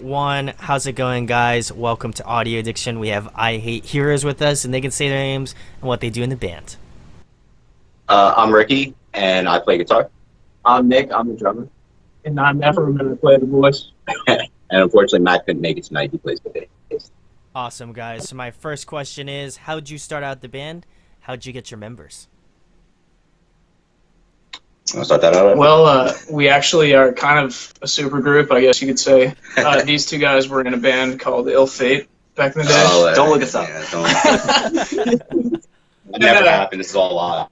one. How's it going, guys? Welcome to Audio Addiction. We have I Hate Heroes with us, and they can say their names and what they do in the band. I'm Ricky, and I play guitar. I'm Nick, I'm the drummer. And I'm Ephraim, and I play the voice. And unfortunately, Matt couldn't make it tonight. He plays the bass. Awesome, guys. So my first question is, how'd you start out the band? How'd you get your members? I'll start that out. Well, we actually are kind of a super group, I guess you could say. These two guys were in a band called Ill Fate back in the day. Oh, Don't look us up. Yeah, don't. That never happened. This is all lies.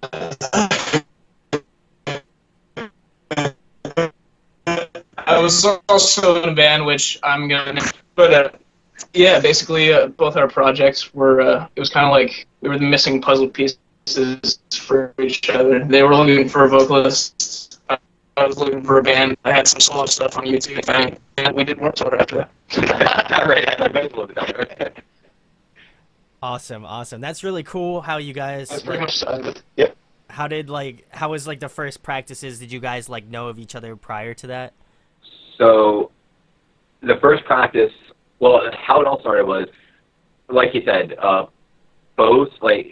I was also in a band, which I'm gonna. But yeah, basically, both our projects were. It was kind of like we were the missing puzzle pieces for each other. They were looking for a vocalist. I was looking for a band. I had some solo stuff on YouTube, and we did more tour after that. Awesome. That's really cool. How you guys? That's pretty much it. Yep. How was the first practices? Did you guys know of each other prior to that? So the first practice, well, how it all started was, like he said, both,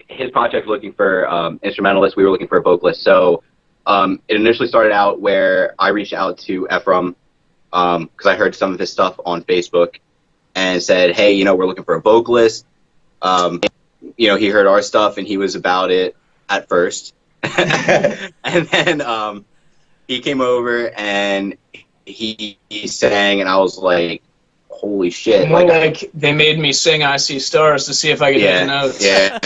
his project was looking for instrumentalists, we were looking for a vocalist. So it initially started out where I reached out to Ephraim because I heard some of his stuff on Facebook and said, hey, we're looking for a vocalist. He heard our stuff and he was about it at first. And then he came over and he sang and I was like, holy shit. More like they made me sing I See Stars to see if I could hit the notes. Yeah,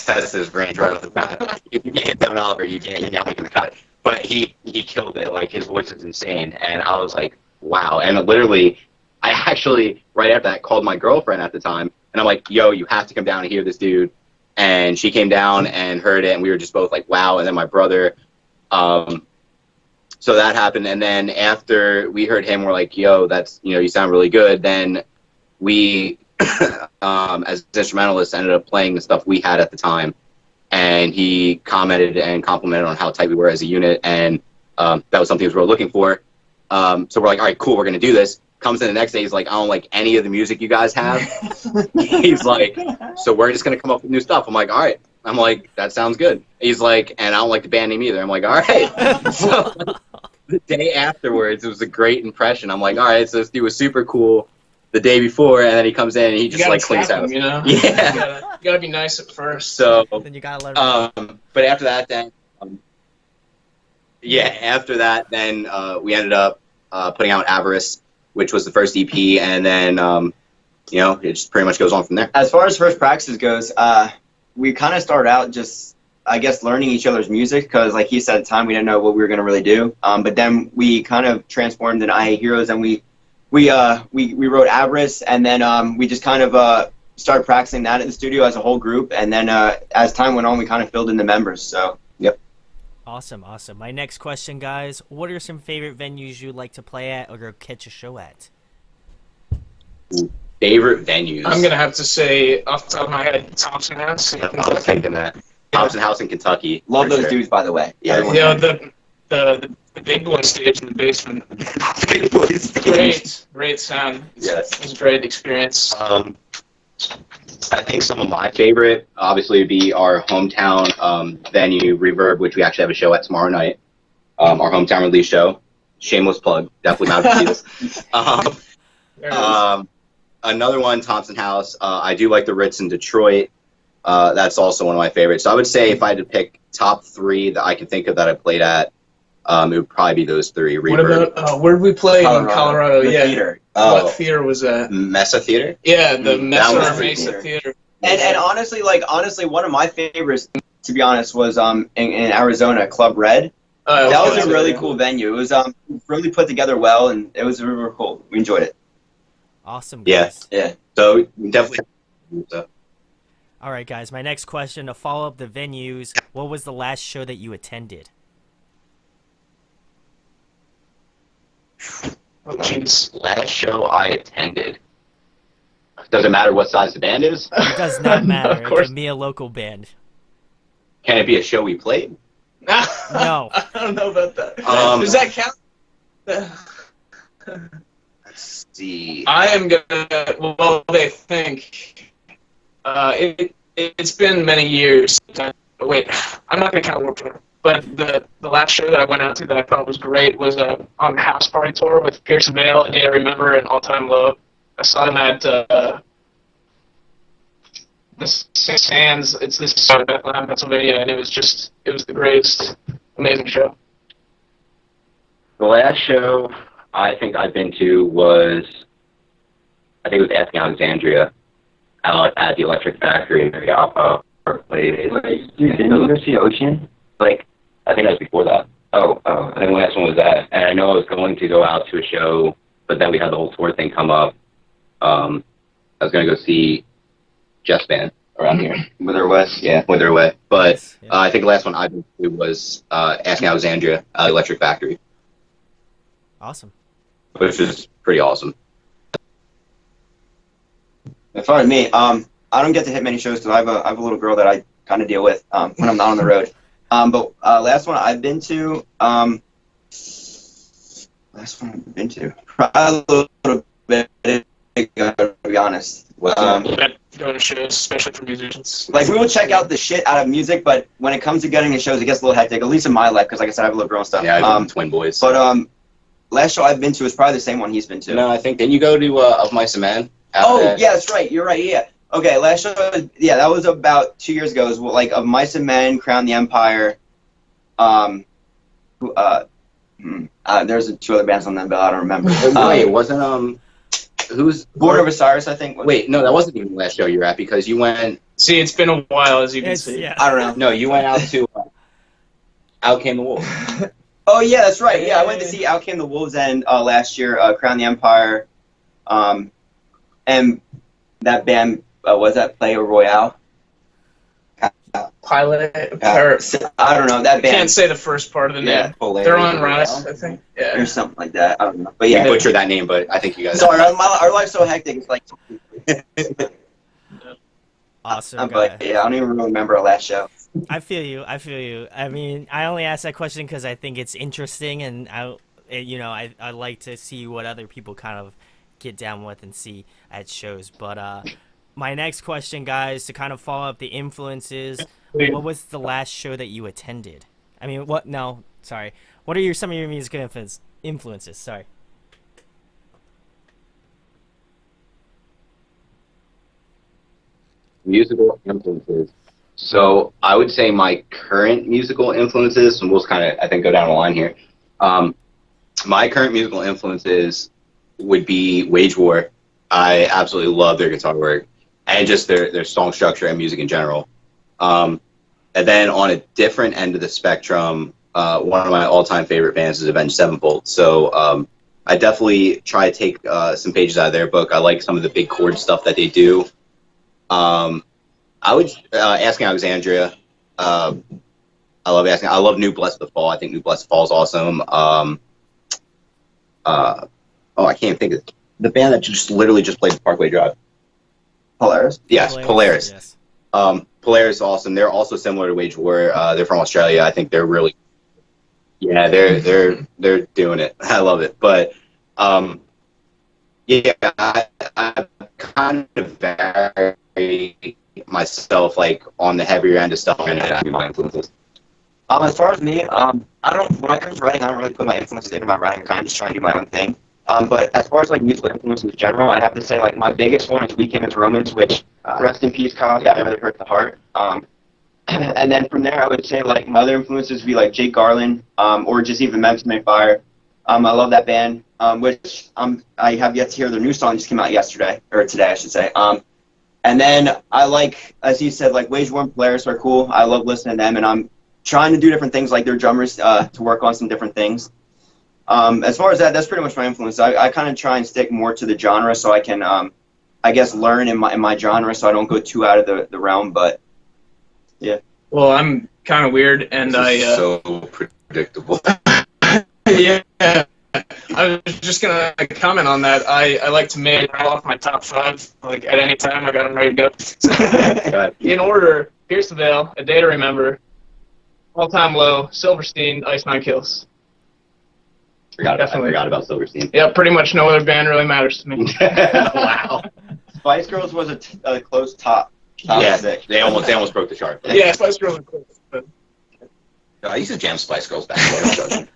that's his range right off the bat. You can't hit down Oliver, you're not making the cut. But he killed it. His voice is insane. And I was like, wow. And literally, I actually, right after that, called my girlfriend at the time. And I'm like, yo, you have to come down and hear this dude. And she came down and heard it. And we were just both like, wow. And then my brother, so that happened. And then after we heard him, we're like, yo, that's, you sound really good. Then we, as instrumentalists, ended up playing the stuff we had at the time. And he commented and complimented on how tight we were as a unit. And that was something we were looking for. So we're like, all right, cool, we're going to do this. Comes in the next day, he's like, I don't like any of the music you guys have. He's like, so we're just going to come up with new stuff. I'm like, all right. I'm like, that sounds good. He's like, and I don't like the band name either. I'm like, all right. So the day afterwards, it was a great impression. I'm like, all right, so this dude was super cool the day before, and then he comes in and he just cleans house. Yeah. You gotta be nice at first. So then you gotta let him but after that, then we ended up putting out Avarice, which was the first EP, and then it just pretty much goes on from there. As far as first practices goes, we kind of started out just, I guess, learning each other's music because, like he said at the time, we didn't know what we were going to really do. But then we kind of transformed into I Hate Heroes, and we wrote Avarice, and then we just kind of started practicing that at the studio as a whole group. And then as time went on, we kind of filled in the members. So, yep. Awesome. My next question, guys, what are some favorite venues you like to play at or go catch a show at? Favorite venues? I'm going to have to say, off the top of my head, Thompson House. I was thinking that. Thompson House in Kentucky. Love those dudes, by the way. Yeah, the big boy stage in the basement. Big boy stage. Great sound. Yes. It was a great experience. I think some of my favorite, obviously, would be our hometown venue, Reverb, which we actually have a show at tomorrow night. Our hometown release show. Shameless plug. Definitely not to see this. Another one, Thompson House. I do like the Ritz in Detroit. That's also one of my favorites. So I would say if I had to pick top three that I can think of that I played at, it would probably be those three. Reverb. What about, where did we play in Colorado? The yeah. theater. What theater was that? Mesa Theater? Yeah, the Mesa Theater. Theater. And honestly, one of my favorites, to be honest, was in Arizona, Club Red. That was a really cool venue. It was really put together well, and it was really cool. We enjoyed it. Awesome, guys. Yeah. So definitely. All right, guys, my next question, to follow up the venues, what was the last show that you attended? Last show I attended. Does it matter what size the band is? It does not matter. Of course. It can be a local band. Can it be a show we played? No. I don't know about that. Does that count? Let's see. I am gonna. Well, they think. It's been many years. Wait, I'm not gonna count Warped Tour. But the last show that I went out to that I thought was great was on the House Party Tour with Pierce Vale, A Day I Remember, and All Time Low. I saw them at the Six Hands. It's this sort of Bethlehem, Pennsylvania, and it was the greatest, amazing show. The last show I think I've been to was, I think it was Asking Alexandria out at the Electric Factory in Mariapa. You didn't go see Ocean? Like, I think that was before that. Oh, I think the last one was that. And I know I was going to go out to a show, but then we had the whole tour thing come up. I was going to go see Jeff's band around here. Wither West. Yeah, Wither Away. But Yes, yeah. I think the last one I went to was Asking Alexandria, Electric Factory, Awesome. which is pretty awesome. As far as me, I don't get to hit many shows because I have a little girl that I kind of deal with when I'm not on the road. But last one I've been to, probably a little bit, to be honest. Going to shows, especially for musicians. Like, we will check out the shit out of music, but when it comes to getting to shows, it gets a little hectic, at least in my life, because like I said, I have a little girl and stuff. Yeah, I have twin boys. But last show I've been to is probably the same one he's been to. No, I think, didn't you go to Of Mice and Men? Oh, yeah, that's right. You're right, yeah. Okay, last show, yeah, that was about 2 years ago. It was like Of Mice and Men, Crown the Empire. There's two other bands on that, but I don't remember. Wait, it wasn't, who's... Born of Osiris, I think. Wait, no, that wasn't even the last show you were at, because you went... See, it's been a while, as you can see. Yeah. I don't know. No, you went out to Out Came the Wolf. Oh, yeah, that's right. Yeah, I went to see Out Came the Wolves and last year, Crown the Empire. And that band, was that Player Royale? Pilot. I don't know, that I band. can't say the first part of the name. They're on Rise, I think. Yeah. Or something like that. I don't know. But Yeah, yeah. you butchered that name, but I think you guys... Sorry, our life's so hectic. It's like... Awesome. But guy. yeah, I don't even really remember our last show. I feel you. I mean, I only asked that question because I think it's interesting, and I like to see what other people kind of get down with and see at shows. But my next question, guys, to kind of follow up the influences, what was the last show that you attended? I mean, what? No, sorry. What are some of your musical influences? Sorry. Musical influences. So I would say my current musical influences, and we'll kind of, I think, go down the line here. My current musical influences would be Wage War. I absolutely love their guitar work and just their song structure and music in general. And then on a different end of the spectrum, one of my all-time favorite bands is Avenged Sevenfold. So I definitely try to take some pages out of their book. I like some of the big chord stuff that they do. I would Asking Alexandria. I love New Bless the Fall. I think New Bless the Fall is awesome. I can't think of the band that just literally just played Parkway Drive. Polaris? Yes, Polaris. Yes. Polaris is awesome. They're also similar to Wage War. They're from Australia. I think they're really, yeah, they're doing it. I love it. But yeah, I kind of vary myself like on the heavier end of stuff, and my influences. As far as me, when I come to writing, I don't really put my influences into my writing. I kind of just try to do my own thing. But as far as like musical influences in general, I have to say like my biggest one is Weekend is Romans, which rest in peace, Kyle. Yeah, really hurt the heart. And then from there, I would say like my other influences would be like Jake Garland, or just even Memphis May Fire. I love that band, which I have yet to hear their new song. Just came out yesterday or today, I should say. And then I like, as you said, like Wage War and Polaris are cool. I love listening to them, and I'm trying to do different things like their drummers to work on some different things. As far as that's pretty much my influence. I kind of try and stick more to the genre so I can, I guess, learn in my genre so I don't go too out of the realm. But yeah. Well, I'm kind of weird, and So predictable. yeah. I was just gonna comment on that. I like to make off my top 5 like at any time. I got them ready to go. In order: Pierce the Veil, A Day to Remember, All Time Low, Silverstein, Ice Nine Kills. forgot about Silverstein. Yeah, pretty much no other band really matters to me. Wow. Spice Girls was a close top Yeah, 6. they almost broke the chart. Yeah, Spice Girls are cool. But I used to jam Spice Girls back then.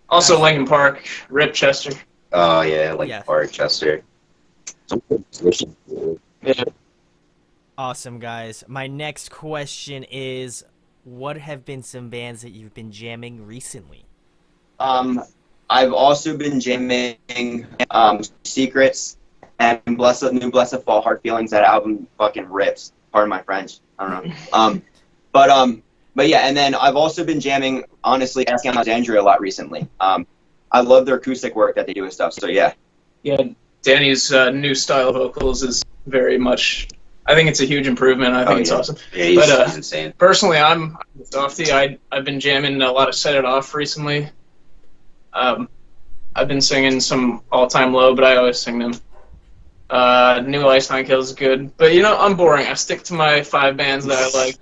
also Linkin Park, Rip Chester. Oh yeah, like Yeah. Park, Chester. Yeah. Awesome, guys. My next question is, what have been some bands that you've been jamming recently? I've also been jamming Secrets and New Blessed Fall, Hard Feelings. That album fucking rips. Pardon my French. I don't know. But yeah, and then I've also been jamming, honestly, Asking Alexandria a lot recently. I love their acoustic work that they do and stuff. So yeah. Yeah, Danny's new style of vocals is very much. I think it's a huge improvement. I think it's awesome. Yeah, he's But, insane. Personally, I'm softy. I've been jamming a lot of Set It Off recently. I've been singing some All Time Low, but I always sing them. New Ice Nine Kills is good, but I'm boring. I stick to my 5 bands that I like.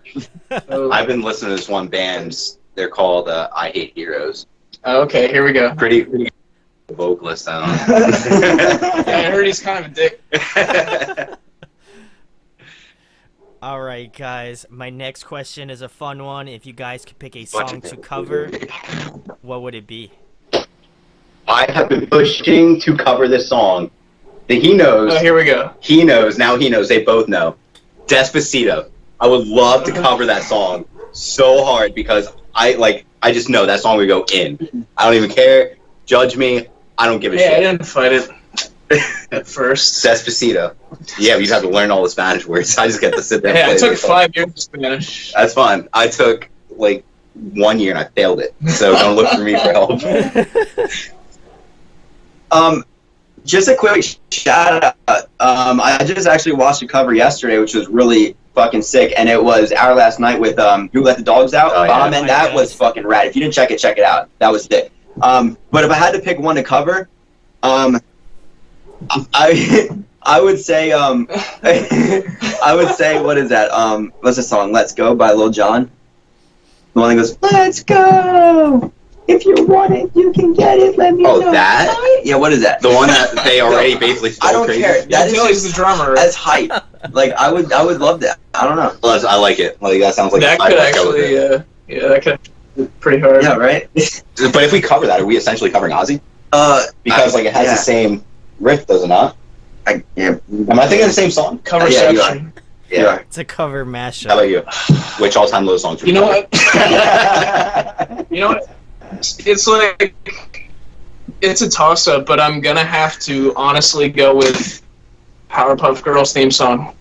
So, I've been listening to this one band. They're called I Hate Heroes. okay, here we go. Pretty vocalist. I don't know. Yeah, I heard he's kind of a dick. All right, guys. My next question is a fun one. If you guys could pick a song to cover, what would it be? I have been pushing to cover this song. He knows. Oh, here we go. He knows. Now he knows. They both know. Despacito. I would love to cover that song so hard because I just know that song would go in. I don't even care. Judge me. I don't give a Yeah, I shit. didn't fight it at first. Despacito. Yeah, you'd have to learn all the Spanish words. I just get to sit there and Yeah, play it took the song. 5 years of Spanish. That's fine. I took 1 year and I failed it. So don't look for me for help. Just a quick shout out. I just actually watched a cover yesterday, which was really fucking sick, and it was Our Last Night with Who Let the Dogs Out. Oh, yeah. And that was fucking rad. If you didn't check it out. That was sick. But if I had to pick one to cover, I would say what is that? What's the song? Let's Go by Lil Jon. The one that goes, "Let's go. If you want it, you can get it. Let me know." Oh, that? Yeah, what is that? The one that they already basically stole I don't crazy. care. Yeah, That is Dilly's the drummer. That's hype. I would love that. I don't know. Well, I like it. That sounds like That I could would go with it. actually, that could be pretty hard. Yeah, right. But if we cover that, are we essentially covering Ozzy? Because it has yeah. the same riff, does it not? Yeah. Am I thinking of the same song? Cover Yeah, you section. Yeah. It's a cover mashup. How about you? Which all-time low songs? You know what? You know what? It's it's a toss-up, but I'm gonna have to honestly go with Powerpuff Girls theme song.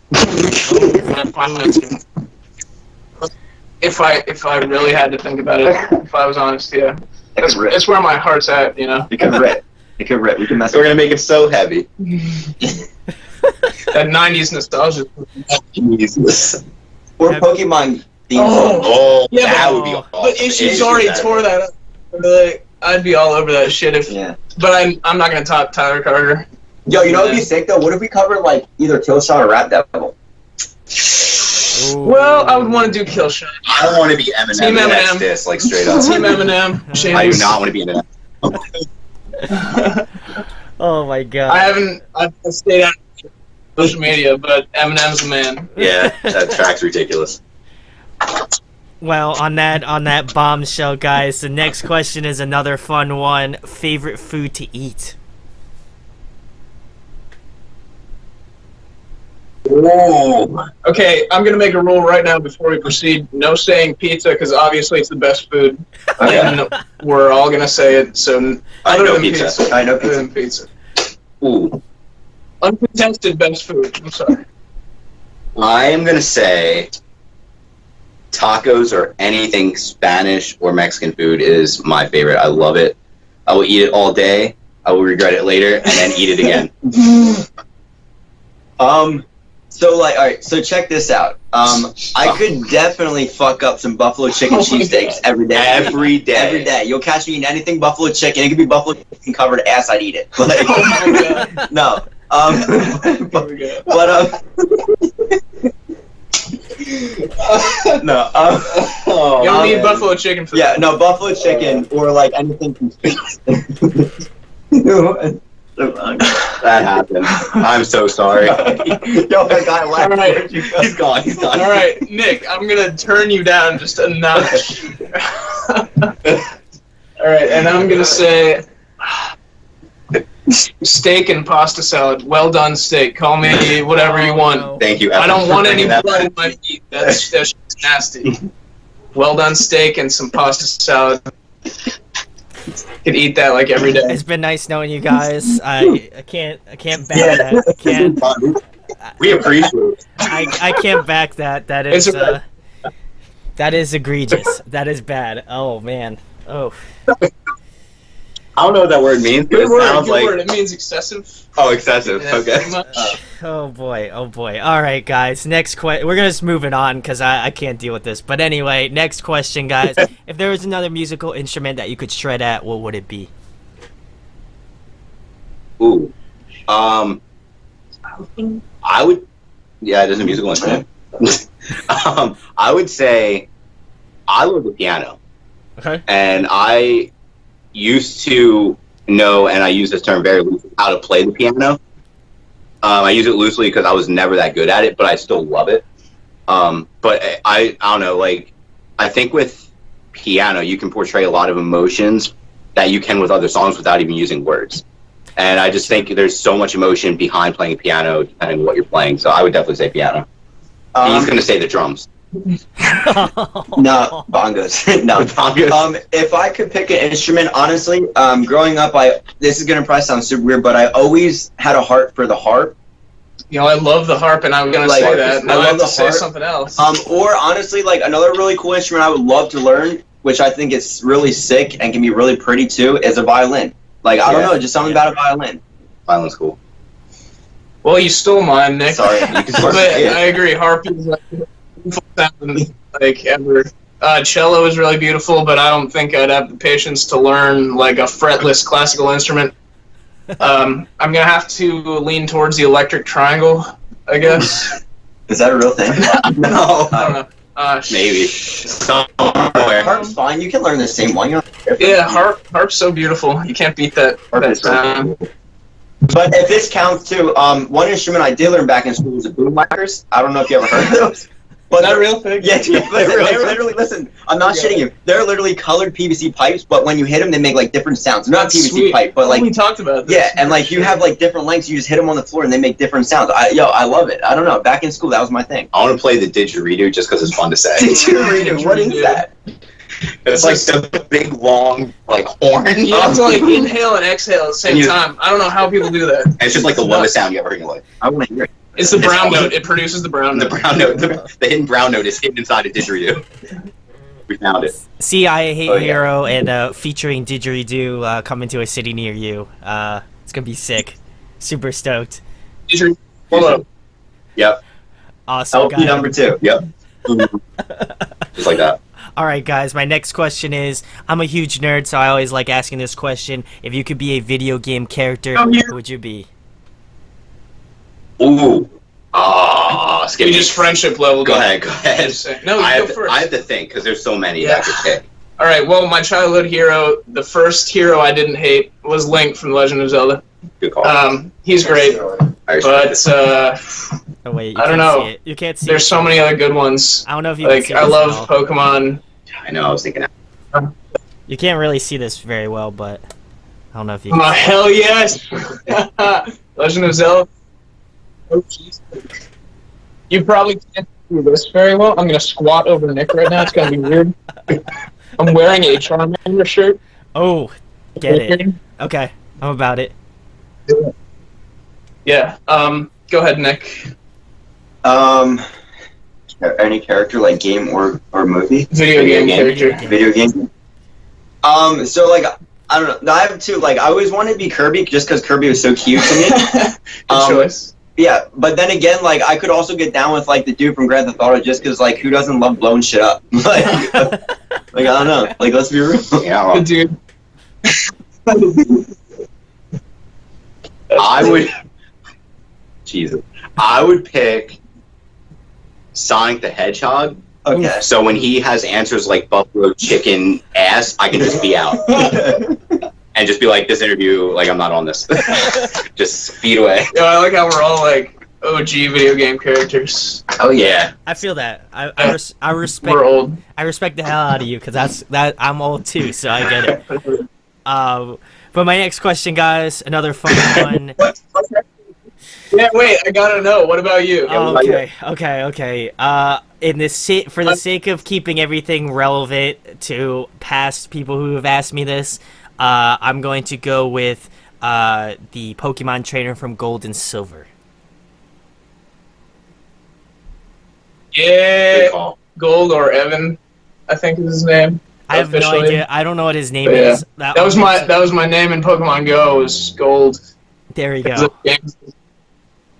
If I really had to think about it, if I was honest, yeah. It's where my heart's at, It could rip. It could rip. We can mess We're with gonna make it so heavy. That 90s nostalgia. Jesus. Or Pokemon theme song. Oh, Yeah, that but- would be awesome. But if she's already tore that up, I'd be all over that shit. Yeah. But I'm not gonna top Tyler Carter. Yo, you know what'd be sick though? What if we covered either Killshot or Rap Devil? Ooh. Well, I would want to do Killshot. I don't want to be Eminem. Team That's Eminem. this, straight up. Team Eminem. I Shameless. do not want to be Eminem. Oh my god. I've stayed out of social media, but Eminem's the man. Yeah, that track's ridiculous. Well, on that bombshell, guys, the next question is another fun one. Favorite food to eat? Whoa. Okay, I'm gonna make a rule right now before we proceed. No saying pizza, because obviously it's the best food, and we're all gonna say it. So I other know than pizza. I know other pizza. than pizza, Ooh. uncontested best food. I'm sorry. I am gonna say tacos or anything Spanish or Mexican food is my favorite. I love it. I will eat it all day. I will regret it later and then eat it again. So alright, so check this out. I could definitely fuck up some buffalo chicken cheesesteaks every day. Every day. Every day. You'll catch me eating anything buffalo chicken. It could be buffalo chicken covered ass, I'd eat it. Oh my god. No. Here we go. But No. You don't need man. buffalo chicken for Yeah, that. no, buffalo chicken or like anything from space. That happened. I'm so sorry. Yo, that guy left. All right. Where'd you go? He's gone. He's gone. All right, Nick, I'm gonna turn you down just a notch. All right, and I'm gonna say steak and pasta salad. Well done steak. Call me whatever you want. No. Thank you. I don't Evan, for want any bringing that blood in back. my meat. That's shit's nasty. Well done steak and some pasta salad. Could eat that like every day. It's been nice knowing you guys. I can't back that. I can't. We appreciate it. I can't back that. That is that is egregious. That is bad. Oh man. Oh. I don't know what that word means, but Good it word. sounds Good like word. It means excessive. oh, excessive. Yeah, Okay. pretty much. Oh boy. Oh boy. All right, guys. Next question. We're gonna just moving on because I can't deal with this. But anyway, next question, guys. If there was another musical instrument that you could shred at, what would it be? Ooh. I would. Yeah, it is a musical instrument. I would say I love the piano. Okay. And I used to know, and I use this term very loosely, how to play the piano. I use it loosely because I was never that good at it, but I still love it. But I don't know, like, I think with piano, you can portray a lot of emotions that you can with other songs without even using words. And I just think there's so much emotion behind playing piano, depending on what you're playing. So I would definitely say piano. He's going to say the drums. No, bongos. No. Bongos. If I could pick an instrument, honestly, growing up, this is gonna probably sound super weird, but I always had a heart for the harp. You know, I love the harp, and I'm gonna Like, say that. And I I love have the to say harp. something else. Or honestly, like another really cool instrument I would love to learn, which I think is really sick and can be really pretty too, is a violin. Like I don't Yeah. know, just something about a violin. Violence cool. Well, you stole mine, Nick. Sorry. You can But sort of say it. I agree. Harp is like the beautiful sound like ever. Cello is really beautiful, but I don't think I'd have the patience to learn like a fretless classical instrument. I'm gonna have to lean towards the electric triangle, I guess. Is that a real thing? No. I don't know. Maybe. Somewhere. Harp's fine. You can learn the same one. You don't Yeah, harp's so beautiful. You can't beat that. Harp that is so sound. cool. But if this counts too, one instrument I did learn back in school was the boomwhackers. I don't know if you ever heard of those. But Is that a real thing? Yeah, dude, listen, they're literally, listen, I'm not shitting you. They're literally colored PVC pipes, but when you hit them, they make like different sounds. They're not That's PVC sweet. pipe, but like, we talked about this. yeah, and like you have like different lengths. You just hit them on the floor and they make different sounds. I love it. I don't know. Back in school, that was my thing. I want to play the didgeridoo just because it's fun to say. Didgeridoo, what is that? It's like the big, long, like, horn. You have to like inhale and exhale at the same And you- time. I don't know how people do that. And it's just like the lowest sound you ever heard in your life. I want to hear it. It's the It's brown awesome. note. It produces the brown The note. brown note, the hidden brown note is hidden inside a didgeridoo. We found it. See, I Hate Oh, yeah. Hero and featuring didgeridoo coming to a city near you. It's gonna be sick. Super stoked. Hold up. Yep. Awesome, LP guys. number 2. Yep. Just like that. All right, guys. My next question is: I'm a huge nerd, so I always like asking this question. If you could be a video game character, Oh, yeah. who would you be? Ooh. You Skip just friendship level. Go ahead. No, I you have go first. I have to think because there's so many Yeah. that I could pick. All right. Well, my childhood hero, the first hero I didn't hate, was Link from Legend of Zelda. Good call. He's great, I respect but it. Oh wait, you I don't can't know. see it. You can't see. there's it. so many other good ones. I don't know if you Like can see I this love at all. Pokemon. I know. I was thinking. You can't really see this very well, but I don't know if you. Oh, Can see it. hell yes! Legend of Zelda. Oh, jeez. You probably can't do this very well. I'm gonna squat over Nick right now. It's gonna be weird. I'm wearing a Charmander shirt. Oh, get it. Okay, I'm about it. Yeah. Go ahead, Nick. Any character like game or movie? Video game Video character. game. Video game. So like I don't know. No, I have two. Like I always wanted to be Kirby just because Kirby was so cute to me. Good choice. Yeah, but then again, like I could also get down with like the dude from Grand Theft Auto just because like who doesn't love blowing shit up? Like, I don't know. Like let's be real. Yeah. Well, Good dude. I would. Jesus. I would pick. Sonic the Hedgehog. Okay. So when he has answers like buffalo chicken ass, I can just be out and just be like, this interview, like I'm not on this. Just feed away. Yeah, I like how we're all like OG video game characters. Oh yeah. I feel that. I respect. We're old. I respect the hell out of you because I'm old too, so I get it. But my next question, guys, another fun one. Yeah, wait, I gotta know. What about you? Okay. For the sake of keeping everything relevant to past people who have asked me this, I'm going to go with the Pokemon trainer from Gold and Silver. Yeah, Gold or Evan, I think is his name. I have no idea. I don't know what his name Yeah. is. That was my name in Pokemon Go. Was Gold. There you go.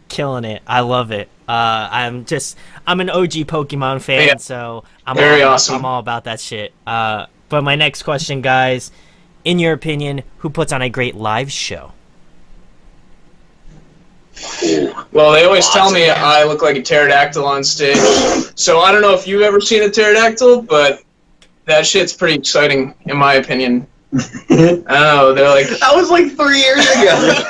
Killing it. I love it. I'm an OG Pokemon fan, Yeah. so Awesome. I'm all about that shit. But my next question, guys, in your opinion, who puts on a great live show? Well, they always tell me I look like a pterodactyl on stage. So I don't know if you've ever seen a pterodactyl, but that shit's pretty exciting, in my opinion. I don't know. They're like, That was like 3 years ago.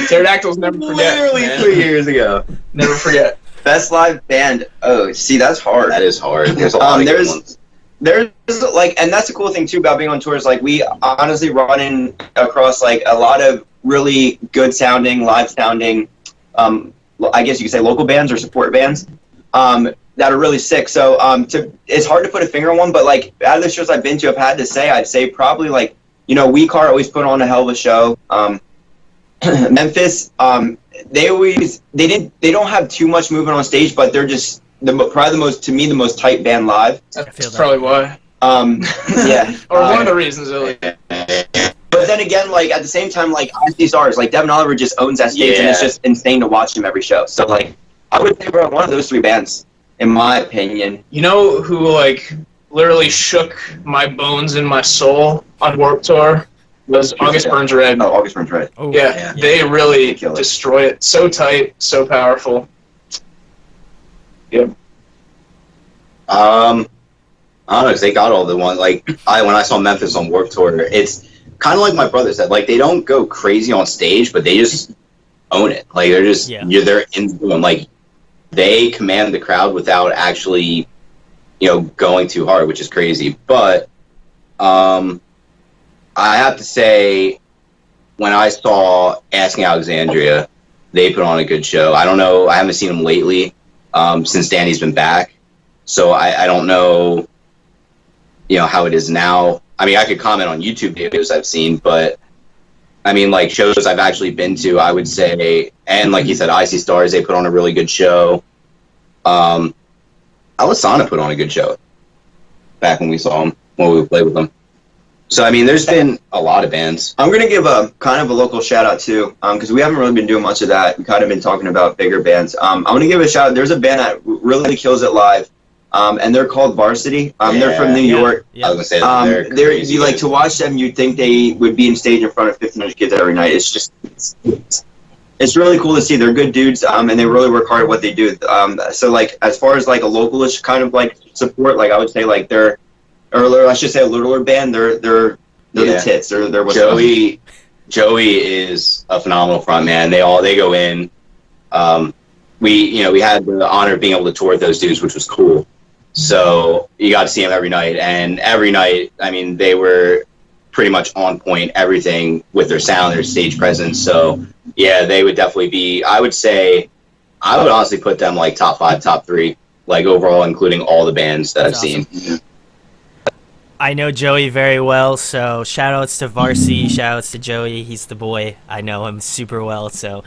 pterodactyls never forget. Literally man. 3 years ago. Never forget. Best live band. Oh, see, that's hard. That is hard. There's a lot of good ones. There's like, and that's the cool thing too about being on tours. Like, we honestly run in across like a lot of really good sounding, live sounding, I guess you could say local bands or support bands, that are really sick. So, it's hard to put a finger on one, but like out of the shows I've been to, I'd say probably like, We Car always put on a hell of a show. Memphis, they don't have too much movement on stage, but they're just probably the most tight band live. That's probably why. Yeah. Or one of the reasons, really. But then again, like at the same time, like I see stars, like Devin Oliver just owns that stage, and it's just insane to watch him every show. So like, I would say we're one of those 3 bands, in my opinion. You know who like literally shook my bones in my soul on Warped Tour was August Burns Red. Oh, August Burns Red. Oh, Yeah, they really Kill it. destroy it. So tight, so powerful. Yep. I don't know, 'cause they got all the ones. Like when I saw Memphis on Warped Tour, it's kind of like my brother said. Like they don't go crazy on stage, but they just own it. Like they're just they're into them. Like they command the crowd without actually, going too hard, which is crazy. But I have to say, when I saw Asking Alexandria, they put on a good show. I don't know. I haven't seen them lately since Danny's been back, so I don't know. How it is now. I mean, I could comment on YouTube videos I've seen, but I mean, like shows I've actually been to, I would say, and like you said, Icy Stars, they put on a really good show. Alisana put on a good show back when we saw them, when we played with them. So, I mean, there's been a lot of bands. I'm going to give a kind of a local shout out too, because we haven't really been doing much of that. We've kind of been talking about bigger bands. I'm going to give a shout out. There's a band that really kills it live. And they're called Varsity. They're from New York. I was gonna say you like to watch them. You'd think they would be in stage in front of 1,500 kids every night. It's really cool to see. They're good dudes, and they really work hard at what they do. So like as far as like a localish kind of like support, like I would say like or I should say a littler band. They're the tits. They're what's Joey is a phenomenal front man. They go in. We had the honor of being able to tour with those dudes, which was cool. So you got to see them every night, and every night, I mean, they were pretty much on point, everything with their sound, their stage presence. So yeah, they would definitely be, I would honestly put them like top 5, top 3, like overall, including all the bands that I've seen. I know Joey very well, so shout outs to Varsity, shout outs to Joey. He's the boy. I know him super well, so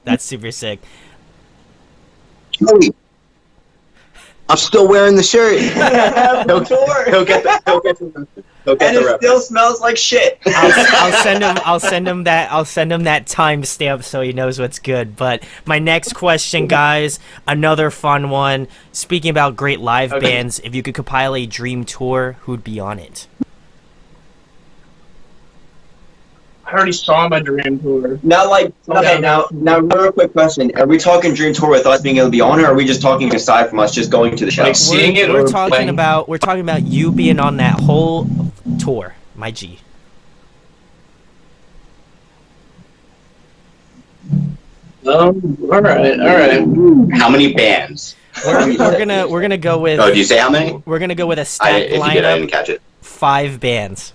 that's super sick. Joey, I'm still wearing the shirt. He'll get the and it still smells like shit. I'll send him that timestamp so he knows what's good. But my next question, guys, another fun one. Speaking about great live bands, if you could compile a dream tour, who'd be on it? I already saw my dream tour. Now, now, real quick question: are we talking dream tour with us being able to be on, or are we just talking aside from us just going to the show? Like, seeing it We're or talking playing? about you being on that whole tour, my G. All right. How many bands? We're gonna go with. Oh, do you say how many? We're gonna go with a stacked If you did, I lineup. didn't catch it. 5 bands,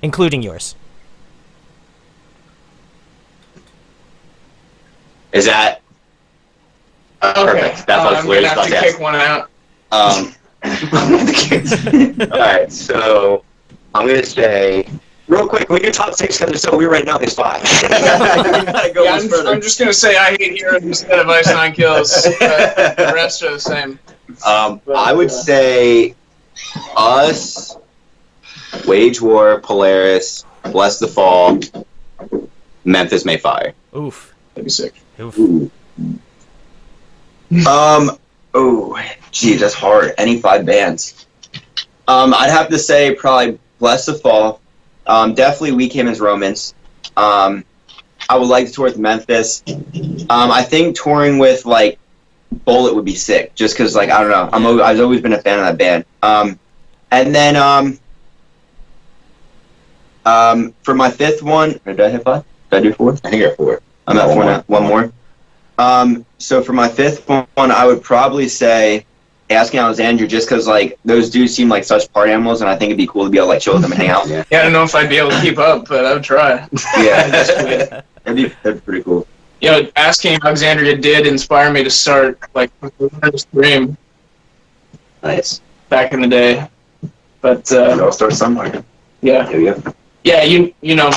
including yours. Is that perfect? That's what I was I'm literally gonna have about to to kick one out. ask. All right, so I'm gonna say real quick. We do top 6 because so we're right now is 5. I'm just gonna say I hate heroes instead of Ice Nine Kills. But the rest are the same. I would say us, Wage War, Polaris, Bless the Fall, Memphis May Fire. Oof. That'd be sick. Oof. Oh, geez, that's hard. Any 5 bands? I'd have to say probably Bless the Fall. Definitely We Came as Romans. I would like to tour with Memphis. I think touring with like Bullet would be sick, just because like I don't know. I've always been a fan of that band. And then for my 5th one, or did I hit 5? Did I do 4? I think you're 4. I'm at 4 now. One more. So for my 5th one, I would probably say Asking Alexandria, just because like those dudes seem like such party animals, and I think it'd be cool to be able to like chill with them and hang out. Yeah. Yeah, I don't know if I'd be able to keep up, but I would try. Yeah, that'd be pretty cool. You know, Asking Alexandria did inspire me to start like the stream Nice. back in the day. But I'll start somewhere. yeah. There you go. Yeah, you know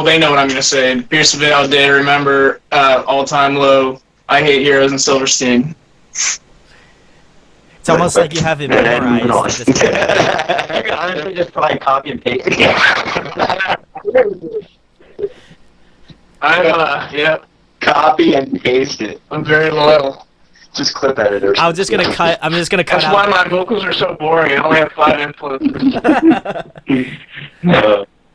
they know what I'm gonna say. Pierce the Veil, Day to Remember, All Time Low, I Hate Heroes, and Silverstein. It's almost like you have it memorized. At this point. Honestly, just probably copy and paste. Yeah, Copy and paste it. I'm very loyal. Just clip editor. I'm just gonna cut That's out. why my vocals are so boring. I only have 5 influences.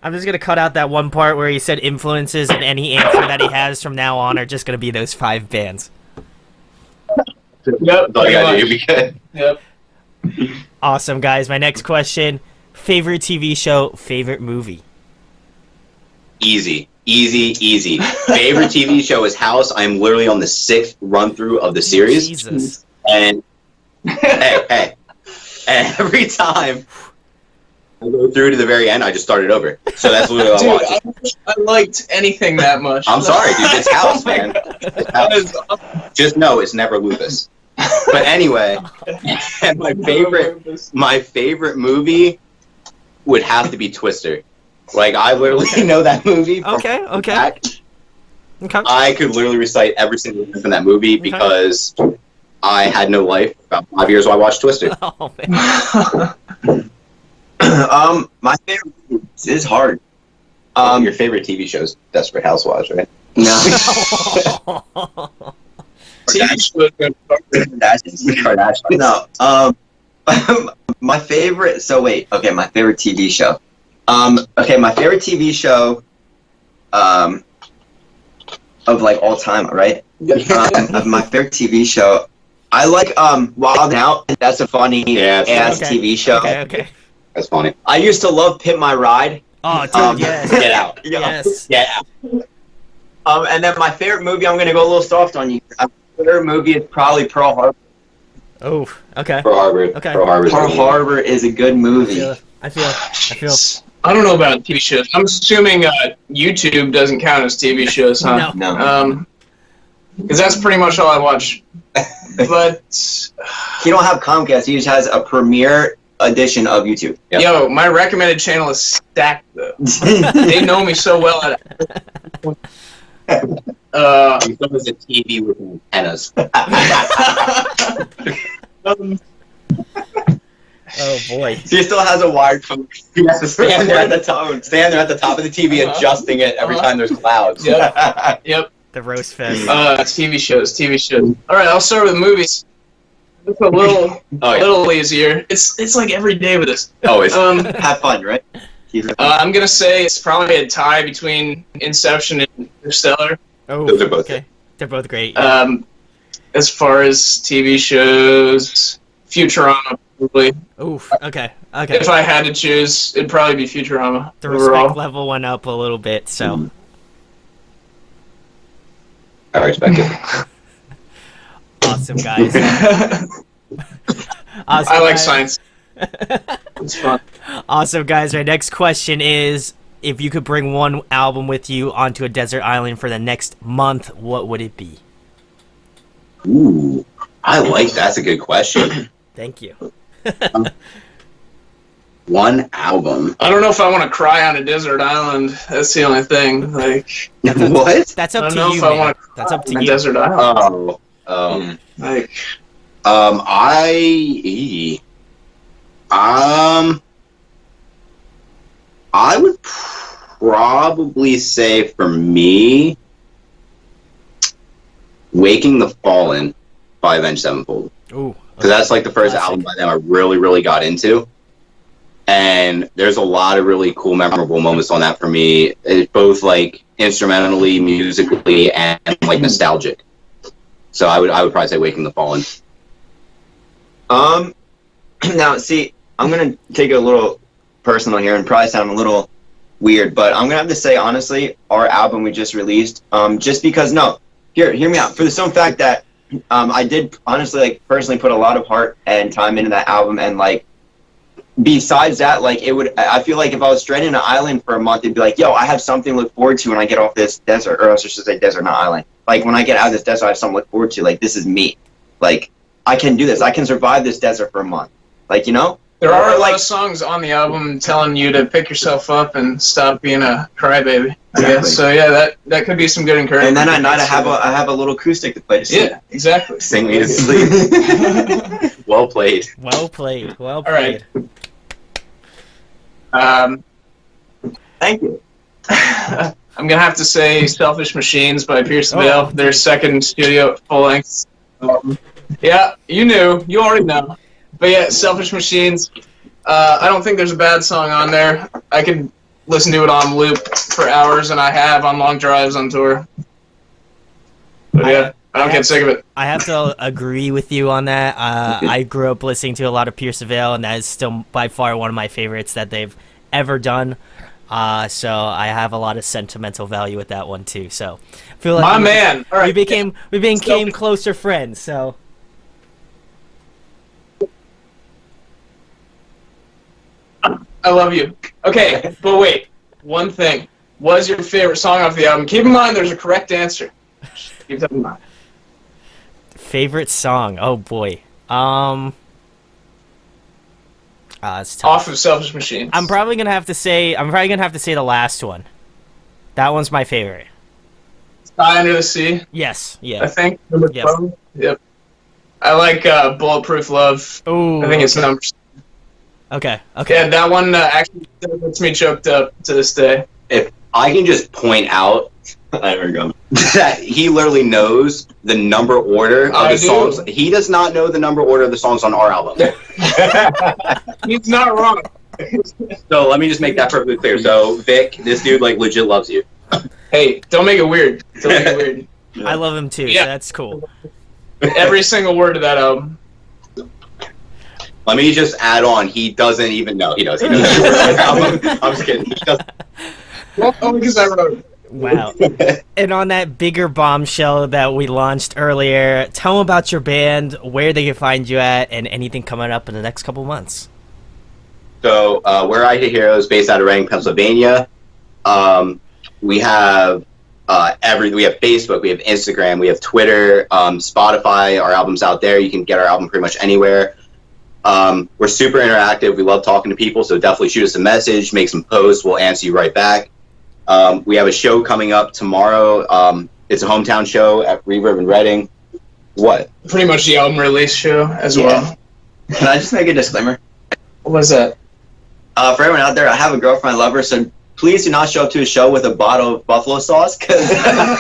I'm just gonna cut out that one part where he said influences, and any answer that he has from now on are just gonna be those 5 bands. Yep. That's all you gotta do. You'll be good. Yep. Awesome, guys. My next question: favorite TV show, favorite movie. Easy. Favorite TV show is House. I'm literally on the 6th run through of the series. Jesus. And hey, every time I go through to the very end, I just start it over. So that's literally what I watch. Dude, I liked anything that much. I'm sorry, dude. It's House, man. It's House. Just know it's never lupus. But anyway, and my favorite movie would have to be Twister. Like, I literally know that movie. Okay. Back. Okay. I could literally recite every single thing from that movie because I had no life. About 5 years while I watched Twister. Oh man. My favorite is hard. Your favorite TV show is Desperate Housewives, right? No. No. My favorite. So wait. Okay, my favorite TV show. Okay, my favorite TV show. Of like all time, right? Of my favorite TV show, I like Wild 'N Out. That's a funny ass TV show. Okay. That's funny. I used to love Pimp My Ride. Oh, dude, yes. Get out. Yes. Get out. And then my favorite movie, I'm gonna go a little soft on you. My favorite movie is probably Pearl Harbor. Oh, okay. Pearl Harbor. Okay. Pearl Harbor is a good movie. I feel. I don't know about TV shows. I'm assuming YouTube doesn't count as TV shows, huh? No. Because that's pretty much all I watch. But He don't have Comcast. He just has a premiere edition of YouTube. Yep. yo, my recommended channel is stacked though. They know me so well at it. It was a TV with antennas. Oh boy. He still has a wired phone. He has to stand there at the top of the TV, adjusting it every time there's clouds. Yep. The roast fest. TV shows. All right, I'll start with movies. It's a little easier. It's like every day with this. Always. Have fun, right? I'm gonna say it's probably a tie between Inception and Interstellar. Oh, Those are both okay. They're both great. Yeah. As far as TV shows, Futurama probably. Oof. Okay. Okay. If I had to choose, it'd probably be Futurama. The overall. respect level went up a little bit, so. I respect it. Awesome, guys. Awesome, I like guys. science. It's fun. Awesome, guys. Our next question is, if you could bring one album with you onto a desert island for the next month, what would it be? Ooh, I like that's a good question. Thank you. One album. I don't know if I want to cry on a desert island. That's the only thing. Like, What? That's I up don't to know you, if I man. want to That's up to on a you. desert island. Oh. Like, I would probably say for me, Waking the Fallen by Avenged Sevenfold. Ooh. Because that's like the first Classic. album by them I really, really got into. And there's a lot of really cool, memorable moments on that for me. It's both like instrumentally, musically, and like nostalgic. So I would probably say Waking the Fallen. Now, see, I'm going to take it a little personal here and probably sound a little weird, but I'm going to have to say, honestly, our album we just released, just because, no, hear me out. For the simple fact that I did, honestly, like, personally put a lot of heart and time into that album, and, like, besides that, like, I feel like if I was stranded on an island for a month, it'd be like, yo, I have something to look forward to when I get off this desert, or else I should say desert, not island. Like, when I get out of this desert, I have something to look forward to. Like, this is me. Like, I can do this. I can survive this desert for a month. Like, you know? there are a lot like of songs on the album telling you to pick yourself up and stop being a crybaby. I Exactly. guess. So yeah, that could be some good encouragement. And then at night, I have a little acoustic to play to sleep. Yeah, exactly. Sing me to sleep. Well played. Well played. Well All right. played. Thank you. I'm gonna have to say "Selfish Machines" by Pierce the Oh. Veil, their second studio full length. Yeah, you already know. But yeah, "Selfish Machines." I don't think there's a bad song on there. I could listen to it on loop for hours, and I have on long drives on tour. But yeah, I don't get sick of it. I have to agree with you on that. I grew up listening to a lot of Pierce the Veil, and that is still by far one of my favorites that they've ever done. So I have a lot of sentimental value with that one too. So I feel like My man. All right. we became closer friends. So I love you. Okay, but wait. One thing. What is your favorite song off the album? Keep in mind there's a correct answer. Keep that in mind. favorite song. Oh boy. It's tough. Off of Selfish Machines. I'm probably gonna have to say the last one. That one's my favorite. Sky Under the Sea, Yes. I Yeah. think. Number Yep. 12. Yep. I like Bulletproof Love. Oh. I think it's number. Okay. Okay. Yeah, that one actually still gets me choked up to this day. If I can just point out There we go. that he literally knows the number order of I the do. songs. He does not know the number order of the songs on our album. He's not wrong. So let me just make that perfectly clear. So Vic, this dude like legit loves you. Hey, don't make it weird. Don't make it weird. I love him too. Yeah. So that's cool. Every single word of that album. Let me just add on. He doesn't even know. He knows. He knows the order of the album. I'm just kidding. He doesn't. Well, only because I wrote it. Wow. And on that bigger bombshell that we launched earlier, tell them about your band, where they can find you at, and anything coming up in the next couple months. So we're Eye to Heroes, based out of Reading, Pennsylvania. We have we have Facebook, we have Instagram, we have Twitter, Spotify. Our album's out there. You can get our album pretty much anywhere. We're super interactive. We love talking to people, so definitely shoot us a message, make some posts. We'll answer you right back. We have a show coming up tomorrow. It's a hometown show at Reverb in Reading. What? Pretty much the album release show as Yeah. well. Can I just make a disclaimer? What was that? For everyone out there, I have a girlfriend, I love her, so please do not show up to a show with a bottle of buffalo sauce, because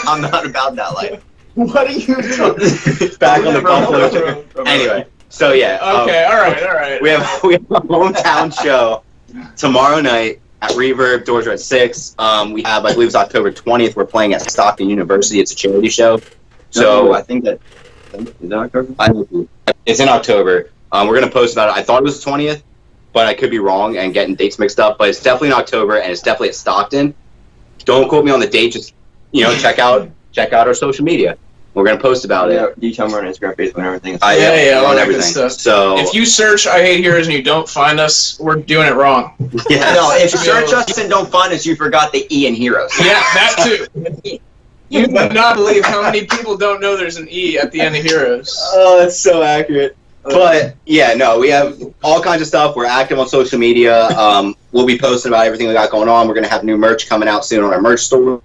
I'm not about that life. What are you talking Back on the buffalo chicken. Anyway, so yeah. Okay, all right. We have a hometown show tomorrow night at Reverb. Doors are at 6. We have, I believe it's October 20th. We're playing at Stockton University. It's a charity show. So I think that is that October. It's in October. We're gonna post about it. I thought it was the 20th, but I could be wrong and getting dates mixed up. But it's definitely in October, and it's definitely at Stockton. Don't quote me on the date. Just check out our social media. We're gonna post about it. You tell me on Instagram, Facebook, and everything. Yeah, all on that everything. good stuff. So If you search I Hate Heroes and you don't find us, we're doing it wrong. yes. No, if you search us and don't find us, you forgot the E in Heroes. Yeah, that too. You would not believe how many people don't know there's an E at the end of Heroes. Oh, that's so accurate. But yeah, no, we have all kinds of stuff. We're active on social media. We'll be posting about everything we got going on. We're gonna have new merch coming out soon on our merch store.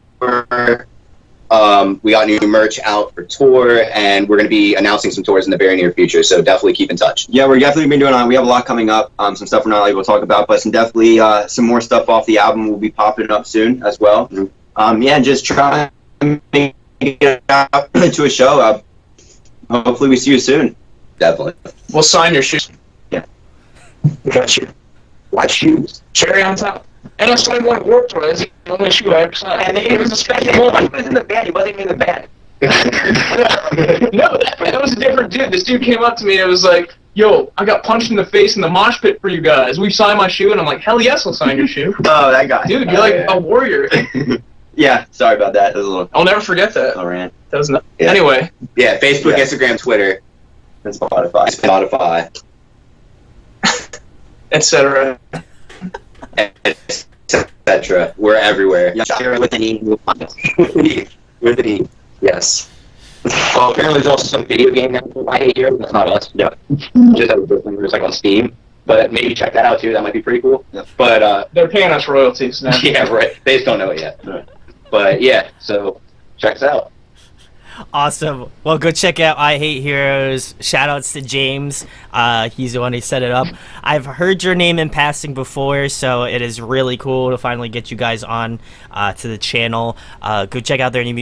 We got new merch out for tour, and we're gonna be announcing some tours in the very near future. So definitely keep in touch. Yeah, we're definitely been doing. We have a lot coming up. Some stuff we're not able to talk about, but some more stuff off the album will be popping up soon as well. Yeah, just try to make it out to a show. Hopefully, we see you soon. Definitely. We'll sign your shoes. Yeah. We got you. White shoes. Cherry on top. And I signed one Warped Tour. That's the only shoe I ever signed. And it was a special moment. He was in the band. He wasn't even in the band. No, that was a different dude. This dude came up to me and was like, yo, I got punched in the face in the mosh pit for you guys. Will you sign my shoe? And I'm like, hell yes, I'll sign your shoe. Oh, that guy. Dude, you're like a warrior. Yeah, sorry about that. That was a little I'll never forget that. rant. That was not. Yeah. Anyway. Yeah, Facebook, Yeah. Instagram, Twitter, And Spotify. Etc. etc. We're everywhere. Yeah, share with an E. With an E. Yes. Well, apparently there's also some video game now for I Hate Heroes. That's not us. Yeah. Just have a it's like on Steam. But maybe check that out too. That might be pretty cool. Yeah. But They're paying us royalties now. yeah, right. They just don't know it yet. Right. But yeah, so check us out. Awesome. Well, go check out I Hate Heroes. Shoutouts to James. He's the one who set it up. I've heard your name in passing before, so it is really cool to finally get you guys on to the channel. Go check out their new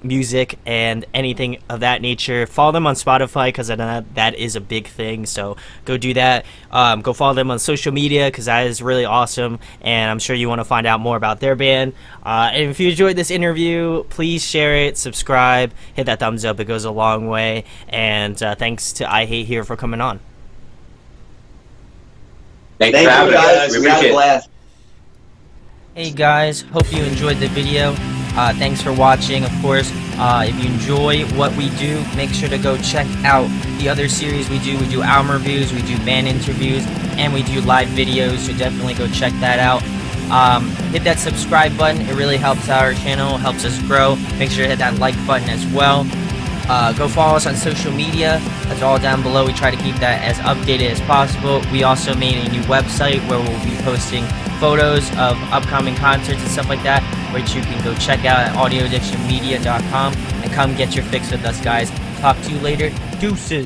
music and anything of that nature. Follow them on Spotify because that is a big thing, so go do that. Go follow them on social media because that is really awesome, and I'm sure you want to find out more about their band. And if you enjoyed this interview, please share it, subscribe, hit that thumbs up. It goes a long way. And thanks to I Hate Here for coming on. thanks Thank for having you, us. guys. We We had appreciate a it. blast. Hey guys, hope you enjoyed the video. Thanks for watching. Of course, if you enjoy what we do, make sure to go check out the other series we do. We do album reviews, we do band interviews, and we do live videos, so definitely go check that out. Hit that subscribe button. It really helps our channel, helps us grow. Make sure to hit that like button as well. Go follow us on social media. That's all down below. We try to keep that as updated as possible. We also made a new website where we'll be posting photos of upcoming concerts and stuff like that, which you can go check out at audioaddictionmedia.com and come get your fix with us, guys. Talk to you later. Deuces.